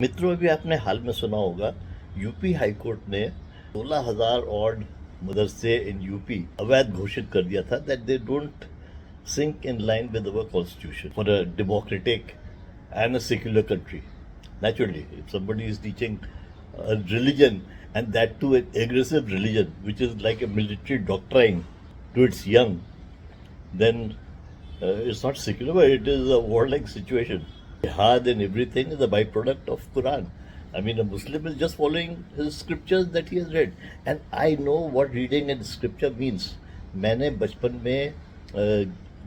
मित्रों, अभी आपने हाल में सुना होगा, यूपी हाई कोर्ट ने 16,000 ऑड मदरसे इन यूपी अवैध घोषित कर दिया था that they don't sync in line with our constitution for a democratic and a secular country. Naturally, if somebody is teaching a religion, and that too an aggressive religion, which is like a military doctrine to its young, then it's not secular, but it is a warlike situation. Jihad and everything is a byproduct of Quran. I mean, a Muslim is just following his scriptures that he has read. And I know what reading and scripture means. मैंने बचपन में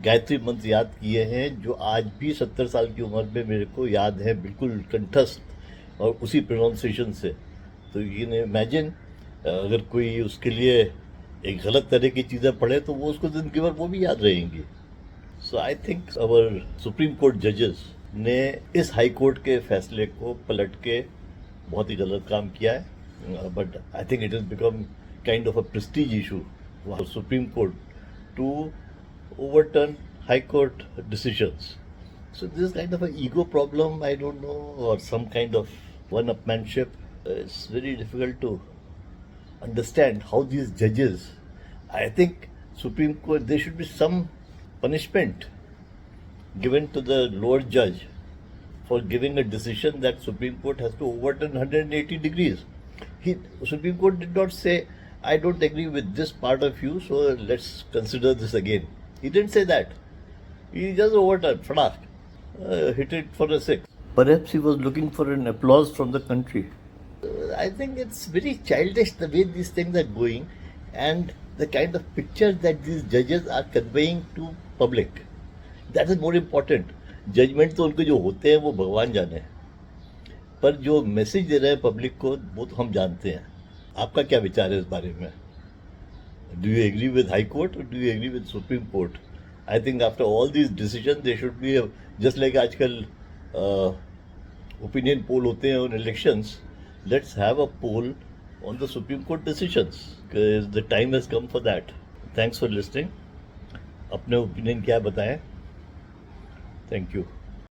गायत्री मंत्र याद किए हैं जो आज भी 70 साल की उम्र में मेरे को याद है, बिल्कुल कंठस्थ और उसी प्रोनाउंसिएशन से. तो यू कैन इमेजिन अगर कोई उसके लिए एक गलत तरह की चीज़ें पढ़े तो वो उसको जिंदगी भर वो भी याद रहेंगी. So I think our Supreme Court जजेस ने इस हाई कोर्ट के फैसले को पलट के बहुत ही गलत काम किया है. But I think it is become kind of a prestige issue for supreme court to overturn high court decisions. So this is kind of an ego problem, I don't know, or some kind of one-upmanship. It's very difficult to understand how these judges, I think Supreme Court, there should be some punishment given to the lower judge for giving a decision that Supreme Court has to overturn 180 degrees. Supreme Court did not say, I don't agree with this part of you, so let's consider this again. He didn't say that. He just overturned, fadak, hit it for a six. Perhaps he was looking for an applause from the country. I think it's very childish the way these things are going and the kind of picture that these judges are conveying to public. That is more important. Judgment तो उनके जो होते हैं वो भगवान जाने, पर जो मैसेज दे रहे हैं पब्लिक को वो तो हम जानते हैं. आपका क्या विचार है इस बारे में? Do you agree with High Court or do you agree with Supreme Court? I think after all these decisions, there should be just like आजकल opinion poll होते हैं on elections. Let's have a poll on the Supreme Court decisions because the time has come for that. Thanks for listening. अपने opinion क्या बताएं? Thank you.